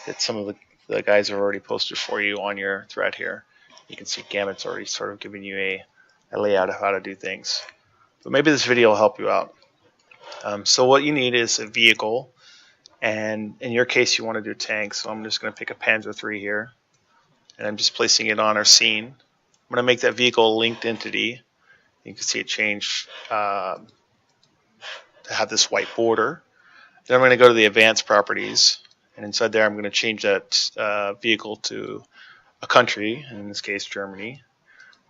that some of the guys have already posted for you on your thread here. You can see Gambit's already sort of giving you a layout of how to do things. But maybe this video will help you out. So what you need is a vehicle, and in your case you want to do tanks, so I'm just going to pick a Panzer III here, and I'm just placing it on our scene. I'm going to make that vehicle a linked entity. You can see it change to have this white border. Then I'm going to go to the advanced properties, and inside there I'm going to change that vehicle to a country, in this case Germany.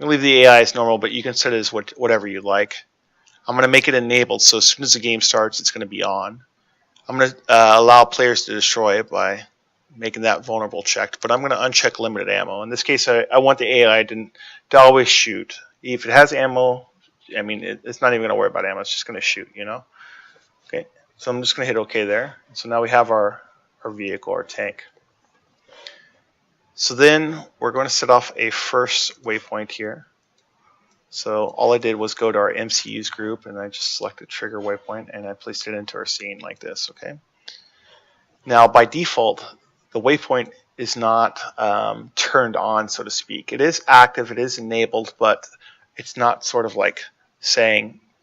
I'm going to leave the AI as normal, but you can set it as whatever you like. I'm going to make it enabled, so as soon as the game starts it's going to be on. I'm going to allow players to destroy it by making that vulnerable checked, but I'm going to uncheck limited ammo. In this case I want the AI to always shoot. If it has ammo, I mean it's not even going to worry about ammo, it's just going to shoot, you know. Okay, so I'm just going to hit OK there. So now we have our vehicle, our tank. So then we're going to set off a first waypoint here. So all I did was go to our MCUs group, and I just selected trigger waypoint, and I placed it into our scene like this. Okay. Now by default, the waypoint is not turned on, so to speak. It is active, it is enabled, but it's not sort of like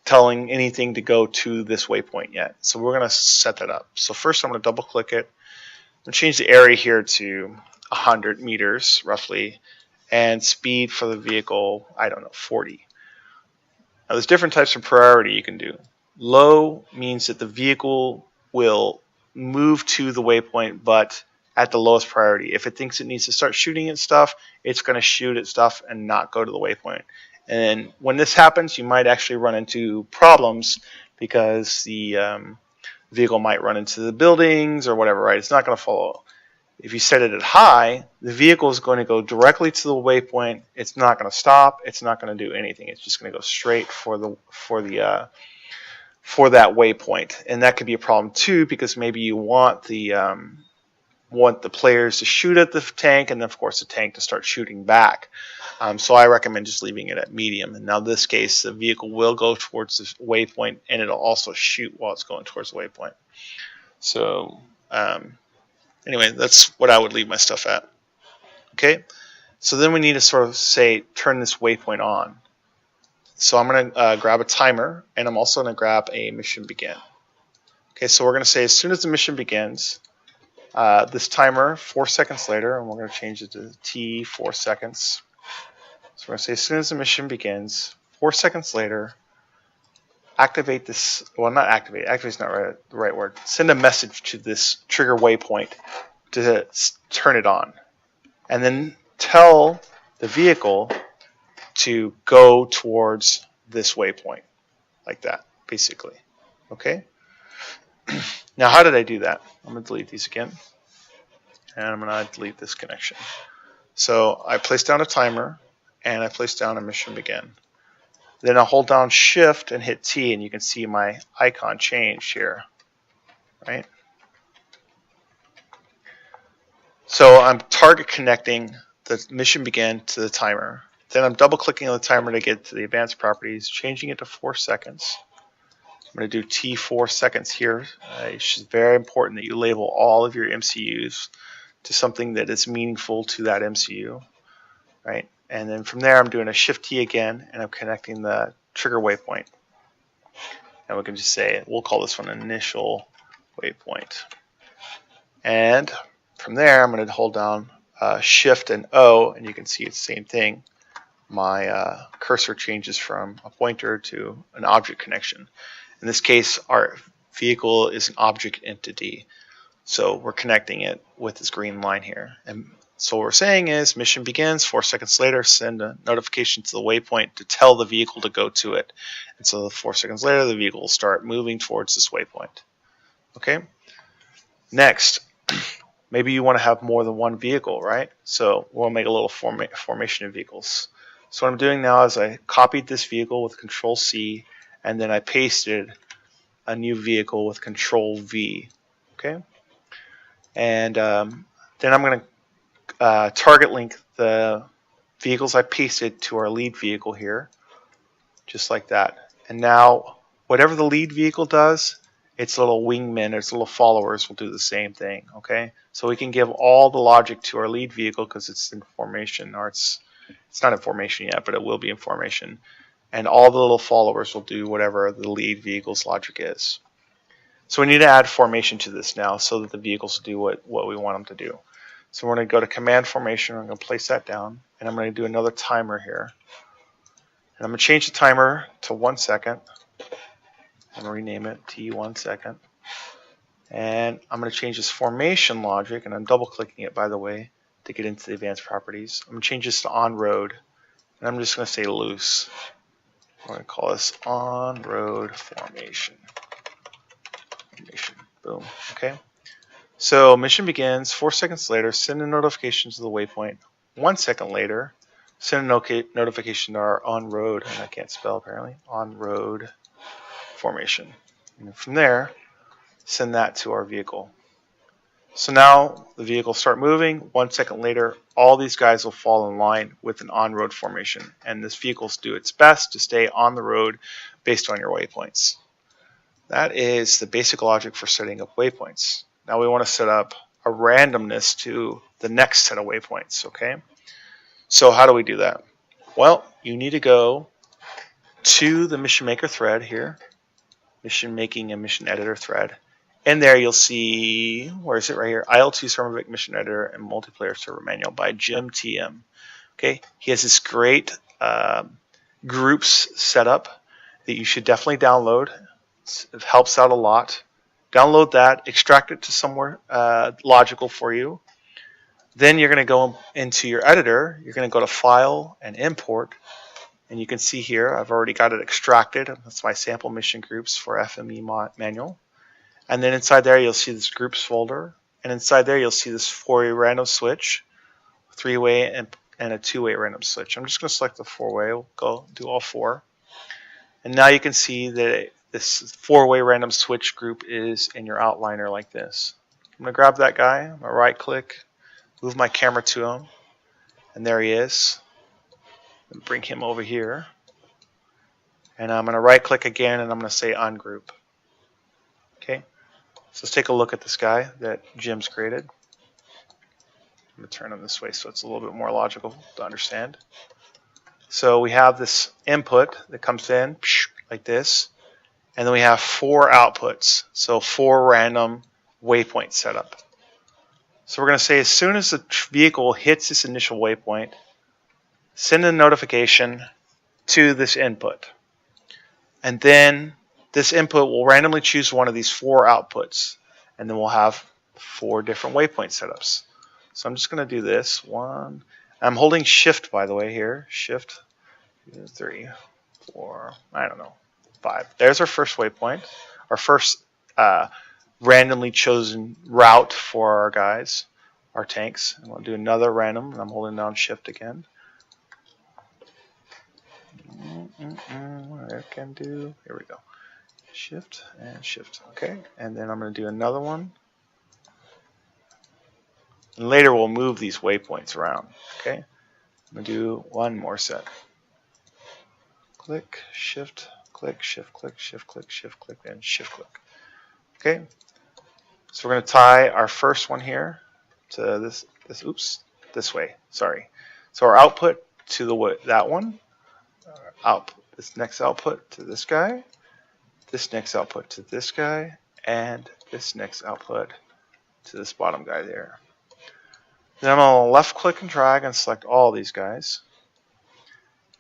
telling anything to go to this waypoint yet. So we're going to set that up. So first I'm going to double click it. I'm going to change the area here to 100 meters roughly, and speed for the vehicle, I don't know, 40. Now there's different types of priority you can do. Low means that the vehicle will move to the waypoint, but at the lowest priority. If it thinks it needs to start shooting at stuff, it's going to shoot at stuff and not go to the waypoint. And when this happens, you might actually run into problems because the vehicle might run into the buildings or whatever, right? It's not going to follow. If you set it at high, the vehicle is going to go directly to the waypoint. It's not going to stop. It's not going to do anything. It's just going to go straight for that waypoint. And that could be a problem too, because maybe you want the players to shoot at the tank, and then of course the tank to start shooting back. So I recommend just leaving it at medium. And now in this case, the vehicle will go towards the waypoint, and it'll also shoot while it's going towards the waypoint. So anyway, that's what I would leave my stuff at. Okay, so then we need to sort of turn this waypoint on. So I'm going to grab a timer, and I'm also going to grab a mission begin. Okay, so we're going to say as soon as the mission begins, this timer 4 seconds later, and we're going to change it to T 4 seconds. So we're going to say as soon as the mission begins, 4 seconds later, activate this, well, not activate, activate is not the right word, send a message to this trigger waypoint to turn it on, and then tell the vehicle to go towards this waypoint, like that, basically. Okay? Now, how did I do that? I'm going to delete these again, and I'm going to delete this connection. So I placed down a timer, and I placed down a mission begin. Then I'll hold down Shift and hit T, and you can see my icon change here, right? So I'm target connecting the mission begin to the timer. Then I'm double clicking on the timer to get to the advanced properties, changing it to 4 seconds. I'm going to do T 4 seconds here. It's very important that you label all of your MCUs to something that is meaningful to that MCU, right? And then from there, I'm doing a Shift T again, and I'm connecting the trigger waypoint. And we can just say, we'll call this one initial waypoint. And from there, I'm going to hold down Shift and O, and you can see it's the same thing. My cursor changes from a pointer to an object connection. In this case, our vehicle is an object entity, so we're connecting it with this green line here. And so what we're saying is, mission begins, 4 seconds later, send a notification to the waypoint to tell the vehicle to go to it. And so 4 seconds later, the vehicle will start moving towards this waypoint. Okay? Next, maybe you want to have more than one vehicle, right? So we'll make a little formation of vehicles. So what I'm doing now is I copied this vehicle with Control C, and then I pasted a new vehicle with Control V. Okay? And then I'm going to target link the vehicles I pasted to our lead vehicle here, just like that. And now whatever the lead vehicle does its little wingmen, its little followers will do the same thing. Okay, so we can give all the logic to our lead vehicle because it's in formation, or it's not in formation yet, but it will be in formation. And all the little followers will do whatever the lead vehicle's logic is. So we need to add formation to this now so that the vehicles do what we want them to do. So we're going to go to command formation. I'm going to place that down, and I'm going to do another timer here. And I'm going to change the timer to 1 second. I'm going to rename it T1 second. And I'm going to change this formation logic, and I'm double clicking it, by the way, to get into the advanced properties. I'm going to change this to on road, and I'm just going to say loose. I'm going to call this on road formation. Boom. Okay. So mission begins. 4 seconds later, send a notification to the waypoint. 1 second later, send a notification to our on road, and I can't spell apparently, on road formation. And from there, send that to our vehicle. So now the vehicle start moving. 1 second later, all these guys will fall in line with an on-road formation, and this vehicle will do its best to stay on the road based on your waypoints. That is the basic logic for setting up waypoints. Now we want to set up a randomness to the next set of waypoints, okay? So how do we do that? Well, you need to go to the mission maker thread here, mission making and mission editor thread. And there you'll see, where is it, right here, IL2 Servovic Mission Editor and Multiplayer Server Manual by Jim TM. Okay, he has this great groups setup that you should definitely download. It helps out a lot. Download that, extract it to somewhere logical for you. Then you're going to go into your editor. You're going to go to File and Import. And you can see here, I've already got it extracted. That's my sample mission groups for FME manual. And then inside there, you'll see this groups folder. And inside there, you'll see this 4-way random switch, 3-way and a 2-way random switch. I'm just going to select the 4-way. We'll go do all 4. And now you can see that this 4-way random switch group is in your outliner like this. I'm going to grab that guy. I'm going to right click, move my camera to him. And there he is. And bring him over here. And I'm going to right click again, and I'm going to say ungroup. Okay. So let's take a look at this guy that Jim's created. I'm going to turn him this way so it's a little bit more logical to understand. So we have this input that comes in like this, and then we have 4 outputs, so 4 random waypoint setup. So we're going to say as soon as the vehicle hits this initial waypoint, send a notification to this input. And then this input will randomly choose one of these 4 outputs, and then we'll have 4 different waypoint setups. So I'm just going to do this one. I'm holding shift, by the way, here. Shift, 3, 4, I don't know, 5. There's our first waypoint, our first randomly chosen route for our guys, our tanks. And we'll do another random, and I'm holding down shift again. What I can do, here we go. Shift and shift, okay, and then I'm going to do another one, and later we'll move these waypoints around. Okay, I'm going to do one more set. Click, shift, click, shift, click, shift, click, shift, click, and shift click. Okay, so we're going to tie our first one here to this way. Sorry. So our output to that one, this next output to this guy. This next output to this guy, and this next output to this bottom guy there. Then I'm going to left click and drag and select all these guys.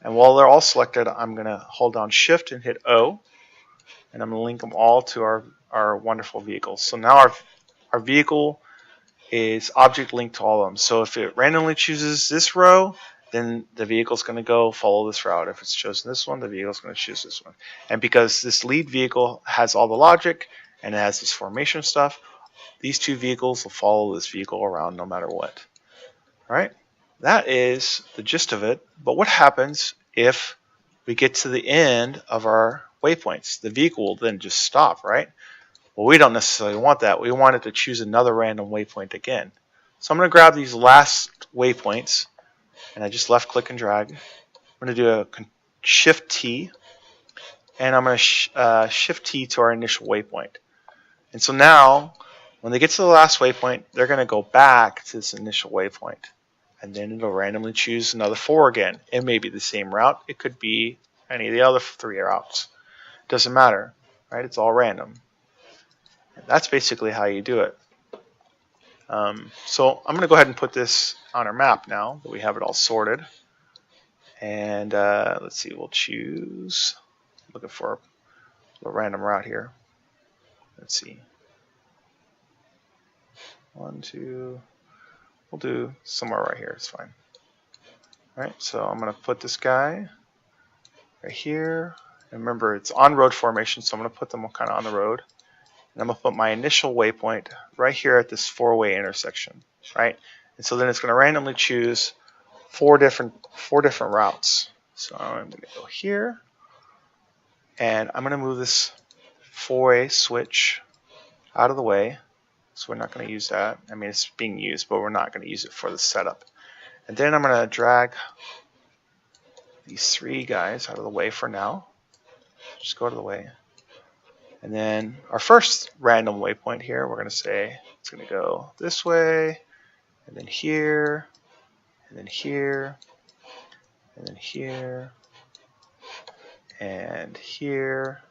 And while they're all selected, I'm going to hold down shift and hit O, and I'm going to link them all to our wonderful vehicles. So now our vehicle is object linked to all of them. So if it randomly chooses this row, then the vehicle's going to go follow this route. If it's chosen this one, the vehicle's going to choose this one. And because this lead vehicle has all the logic and it has this formation stuff, these 2 vehicles will follow this vehicle around no matter what. All right, that is the gist of it. But what happens if we get to the end of our waypoints? The vehicle will then just stop, right? Well, we don't necessarily want that. We want it to choose another random waypoint again. So I'm going to grab these last waypoints, and I just left click and drag. I'm going to do a shift T, and I'm going to shift T to our initial waypoint. And so now, when they get to the last waypoint, they're going to go back to this initial waypoint. And then it'll randomly choose another 4 again. It may be the same route. It could be any of the other 3 routes. Doesn't matter, right? It's all random. And that's basically how you do it. So I'm going to go ahead and put this on our map now that we have it all sorted. And let's see, we'll choose, looking for a random route here. Let's see. 1, 2, we'll do somewhere right here, it's fine. All right, so I'm going to put this guy right here. And remember, it's on road formation, so I'm going to put them kind of on the road. And I'm going to put my initial waypoint right here at this 4-way intersection, right? And so then it's going to randomly choose four different routes. So I'm going to go here, and I'm going to move this 4-way switch out of the way. So we're not going to use that. I mean, it's being used, but we're not going to use it for the setup. And then I'm going to drag these 3 guys out of the way for now. Just go out of the way. And then our first random waypoint here, we're going to say it's going to go this way, and then here, and then here, and then here, and here,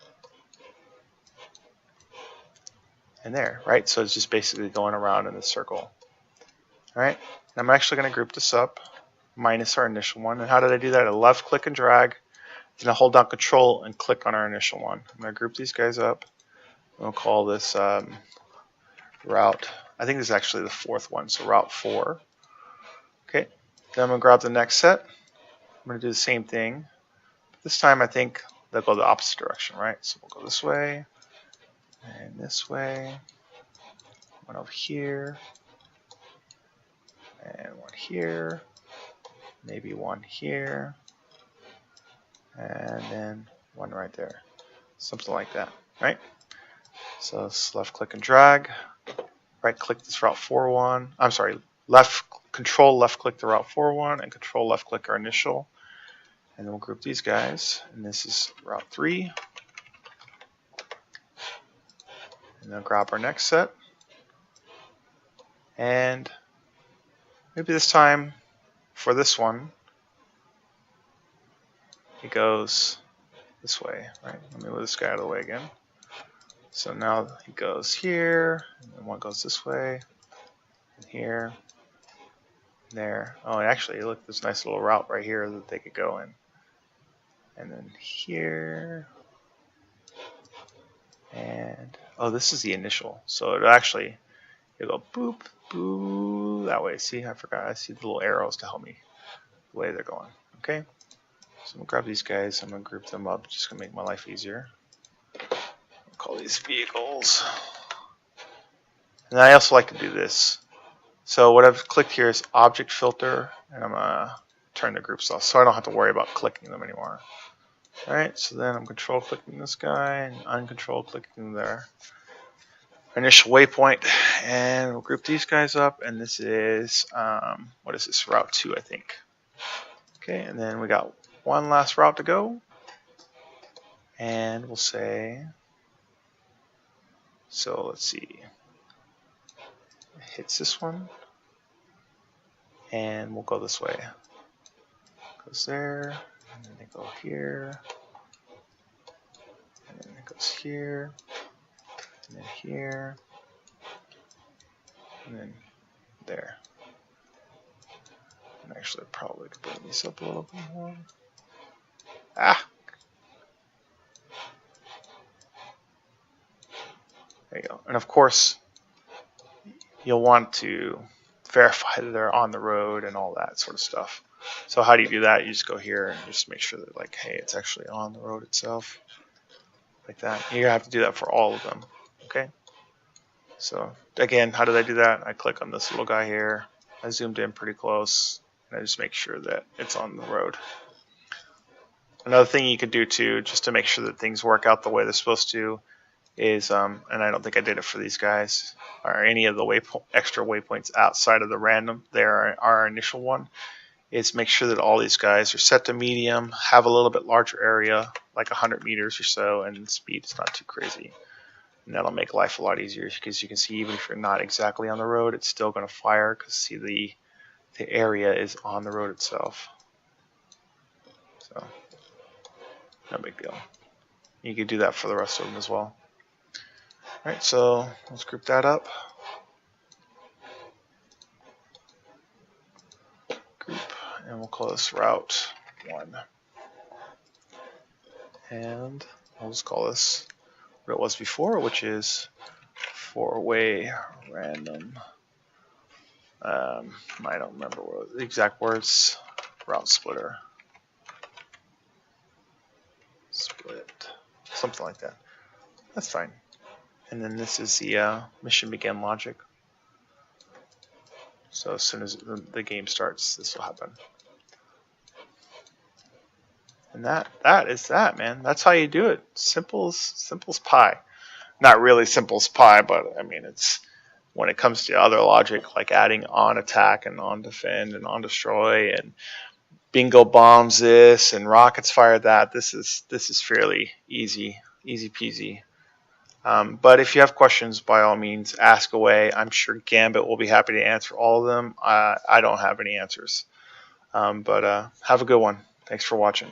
and there, right? So it's just basically going around in a circle. All right, and I'm actually going to group this up minus our initial one. And how did I do that? I left click and drag, then I hold down control and click on our initial one. I'm going to group these guys up. We'll call this route, I think this is actually the 4th one, so route 4. Okay, then I'm going to grab the next set. I'm going to do the same thing. This time I think they'll go the opposite direction, right? So we'll go this way, and this way, one over here, and one here, maybe one here, and then one right there. Something like that, right? So it's left click and drag, right click this route 4 one. I'm sorry, control left click the route 4 one, and control left click our initial. And then we'll group these guys, and this is route 3. And then grab our next set. And maybe this time, for this one, it goes this way, right? Let me move this guy out of the way again. So now he goes here, and then one goes this way, and here, and there. Oh, actually, look, there's a nice little route right here that they could go in. And then here, and oh, this is the initial. So it'll actually, it'll go boop, boop, that way. See, I forgot, I see the little arrows to help me the way they're going. Okay, so I'm gonna grab these guys, I'm gonna group them up, just gonna make my life easier. I'll call these vehicles. And I also like to do this. So what I've clicked here is object filter, and I'm gonna turn the groups off so I don't have to worry about clicking them anymore. Alright, so then I'm control clicking this guy and uncontrol clicking their initial waypoint, and we'll group these guys up, and this is, what is this, route 2 I think. Okay, and then we got one last route to go, and we'll say, so let's see, it hits this one, and we'll go this way. Goes there, and then they go here, and then it goes here, and then here, and then there. And actually, I probably could bring these up a little bit more. Ah! There you go. And of course, you'll want to verify that they're on the road and all that sort of stuff. So how do you do that? You just go here and just make sure that, like, hey, it's actually on the road itself, like that. You're gonna have to do that for all of them. Okay. So again, how did I do that? I click on this little guy here. I zoomed in pretty close, and I just make sure that it's on the road. Another thing you could do too, just to make sure that things work out the way they're supposed to, is, and I don't think I did it for these guys, or any of the extra waypoints outside of the random, there our initial one, is make sure that all these guys are set to medium, have a little bit larger area, like 100 meters or so, and the speed is not too crazy. And that'll make life a lot easier because you can see even if you're not exactly on the road, it's still going to fire because see the area is on the road itself. So no big deal. You could do that for the rest of them as well. All right, so let's group that up. Group, and we'll call this route 1. And I'll just call this what it was before, which is 4-way random. I don't remember what the exact words. Route splitter. Split. Something like that. That's fine. And then this is the mission begin logic. So as soon as the game starts, this will happen. And that is that, man. That's how you do it. Simple as pie. Not really simple as pie, but I mean it's when it comes to other logic like adding on attack and on defend and on destroy and bingo bombs this and rockets fire that. This is fairly easy peasy. But if you have questions, by all means, ask away. I'm sure Gambit will be happy to answer all of them. I don't have any answers. But have a good one. Thanks for watching.